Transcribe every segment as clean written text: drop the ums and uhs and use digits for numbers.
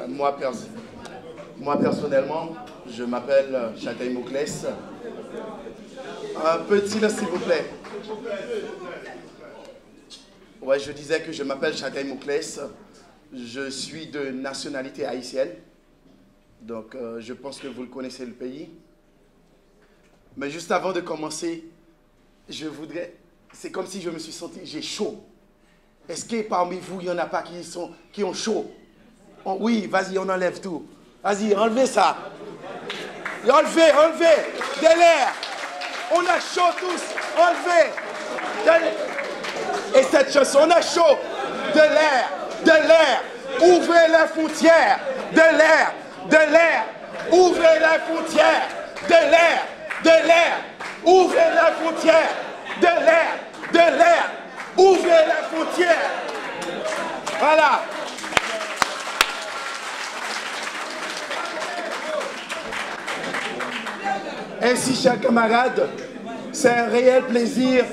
Moi, personnellement, je m'appelle Chataï Mouklès. Un petit là, s'il vous plaît. Ouais, je disais que je m'appelle Chataï Mouklès. Je suis de nationalité haïtienne. Donc, je pense que vous le connaissez, le pays. Mais juste avant de commencer, je voudrais... C'est comme si je me suis senti... J'ai chaud. Est-ce que parmi vous, il n'y en a pas qui ont chaud? Oui, vas-y, on enlève tout. Vas-y, enlevez ça. Enlevez de l'air. On a chaud tous. Enlevez. Et cette chanson, on a chaud. De l'air. Ouvrez les frontières. De l'air. Ouvrez les frontières. De l'air. Ouvrez les frontières. De l'air. Ouvrez les frontières. Voilà. Ainsi, chers camarades, c'est un réel plaisir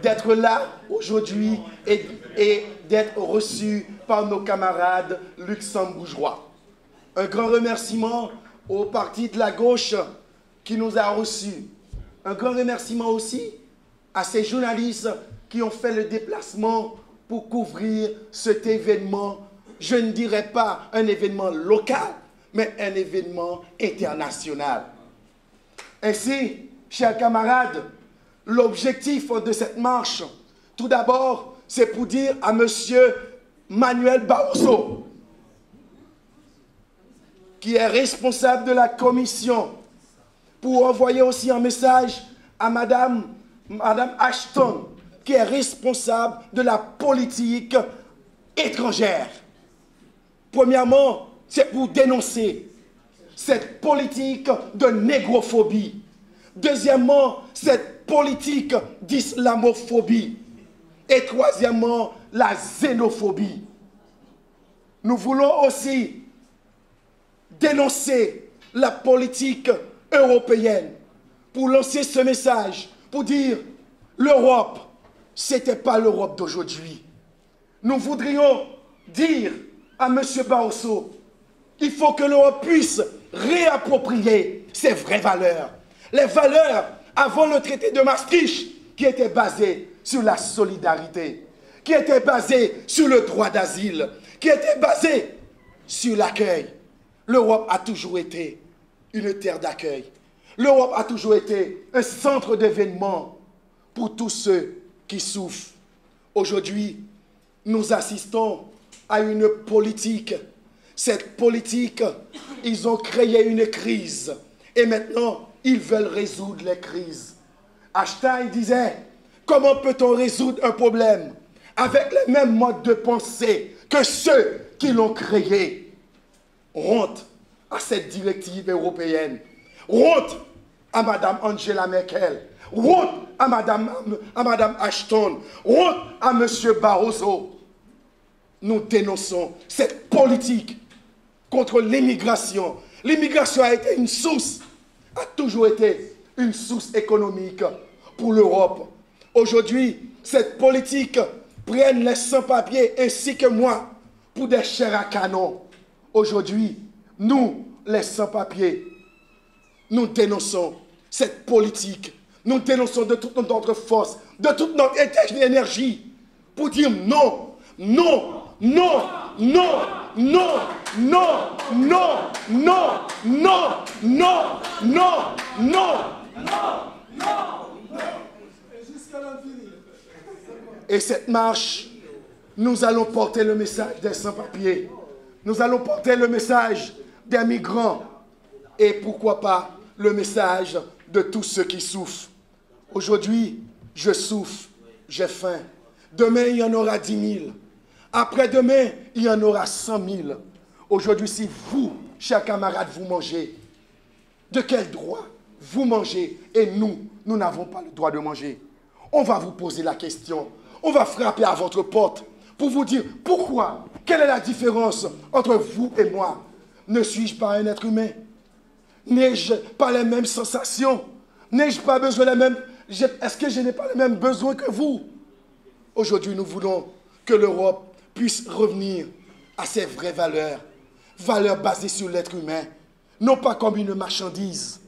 d'être là aujourd'hui et d'être reçu par nos camarades luxembourgeois. Un grand remerciement au parti de la gauche qui nous a reçus. Un grand remerciement aussi à ces journalistes qui ont fait le déplacement pour couvrir cet événement, je ne dirais pas un événement local, mais un événement international. Ainsi, chers camarades, l'objectif de cette marche, tout d'abord, c'est pour dire à M. Manuel Barroso, qui est responsable de la commission, pour envoyer aussi un message à Madame Ashton, qui est responsable de la politique étrangère. Premièrement, c'est pour dénoncer cette politique de négrophobie. Deuxièmement, cette politique d'islamophobie. Et troisièmement, la xénophobie. Nous voulons aussi dénoncer la politique européenne pour lancer ce message, pour dire l'Europe, ce n'était pas l'Europe d'aujourd'hui. Nous voudrions dire à M. Barroso, il faut que l'Europe puisse réapproprier ses vraies valeurs. Les valeurs avant le traité de Maastricht qui étaient basées sur la solidarité, qui étaient basées sur le droit d'asile, qui étaient basées sur l'accueil. L'Europe a toujours été une terre d'accueil. L'Europe a toujours été un centre d'événement pour tous ceux qui souffrent. Aujourd'hui, nous assistons à une politique. Cette politique, ils ont créé une crise. Et maintenant, ils veulent résoudre les crises. Einstein disait, comment peut-on résoudre un problème avec les mêmes modes de pensée que ceux qui l'ont créé? Honte à cette directive européenne. Honte à Mme Angela Merkel. Honte à Mme Ashton. Honte à M. Barroso. Nous dénonçons cette politique contre l'immigration. L'immigration a été une source, a toujours été une source économique pour l'Europe. Aujourd'hui, cette politique prenne les sans-papiers ainsi que moi pour des chairs à canon. Aujourd'hui, nous, les sans-papiers, nous dénonçons cette politique. Nous dénonçons de toute notre force, de toute notre énergie pour dire non, non, non, non, non, non, non, non, non, non, non, non, non. Et cette marche, nous allons porter le message des sans-papiers. Nous allons porter le message des migrants. Et pourquoi pas le message de tous ceux qui souffrent. Aujourd'hui, je souffre, j'ai faim. Demain, il y en aura 10 000. Après-demain, il y en aura 100 000. Aujourd'hui, si vous, chers camarades, vous mangez, de quel droit vous mangez et nous n'avons pas le droit de manger? On va vous poser la question. On va frapper à votre porte pour vous dire pourquoi? Quelle est la différence entre vous et moi? Ne suis-je pas un être humain? N'ai-je pas les mêmes sensations? N'ai-je pas besoin les mêmes... Est-ce que je n'ai pas les mêmes besoins que vous? Aujourd'hui, nous voulons que l'Europe puisse revenir à ses vraies valeurs, valeurs basées sur l'être humain, non pas comme une marchandise,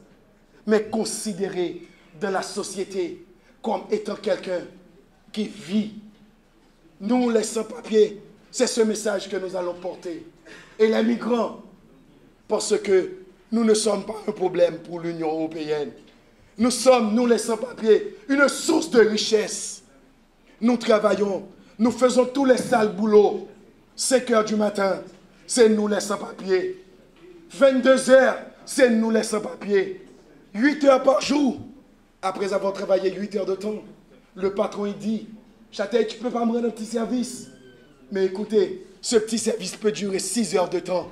mais considérée dans la société comme étant quelqu'un qui vit. Nous, les sans-papiers, c'est ce message que nous allons porter. Et les migrants, parce que nous ne sommes pas un problème pour l'Union européenne. Nous sommes, nous les sans-papiers, une source de richesse. Nous travaillons, nous faisons tous les sales boulots. 5 heures du matin, c'est nous les sans-papiers. 22 heures, c'est nous les sans-papiers. 8 heures par jour, après avoir travaillé 8 heures de temps. Le patron, il dit, Châtel, tu ne peux pas me rendre un petit service. Mais écoutez, ce petit service peut durer 6 heures de temps.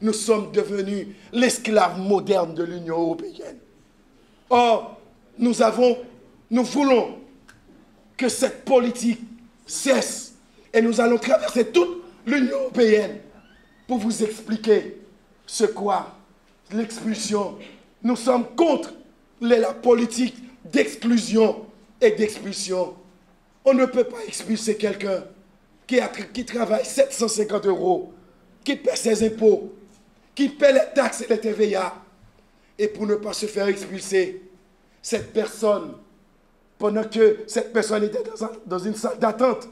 Nous sommes devenus l'esclave moderne de l'Union européenne. Or, nous voulons que cette politique cesse. Et nous allons traverser toute l'Union européenne pour vous expliquer ce qu'est l'expulsion. Nous sommes contre la politique d'exclusion et d'expulsion. On ne peut pas expulser quelqu'un qui travaille 750 €, qui paie ses impôts, qui paie les taxes et les TVA. Et pour ne pas se faire expulser, cette personne, pendant que cette personne était dans une salle d'attente,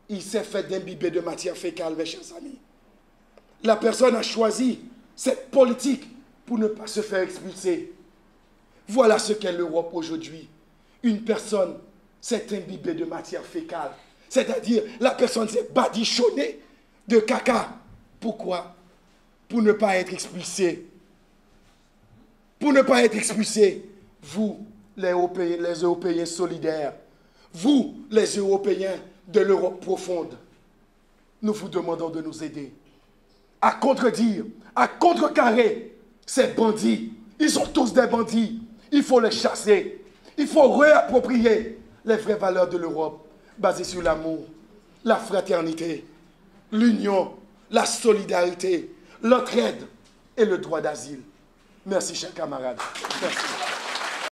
il s'est fait d'imbiber de matière fécale, mes chers amis. La personne a choisi cette politique pour ne pas se faire expulser. Voilà ce qu'est l'Europe aujourd'hui. Une personne s'est imbibée de matière fécale. C'est-à-dire, la personne s'est badichonnée de caca. Pourquoi? Pour ne pas être expulsé. Pour ne pas être expulsé, vous, les Européens solidaires, vous, les Européens de l'Europe profonde, nous vous demandons de nous aider à contredire, à contrecarrer ces bandits. Ils sont tous des bandits. Il faut les chasser. Il faut réapproprier les vraies valeurs de l'Europe, basées sur l'amour, la fraternité, l'union, la solidarité, l'entraide et le droit d'asile. Merci, chers camarades. Merci.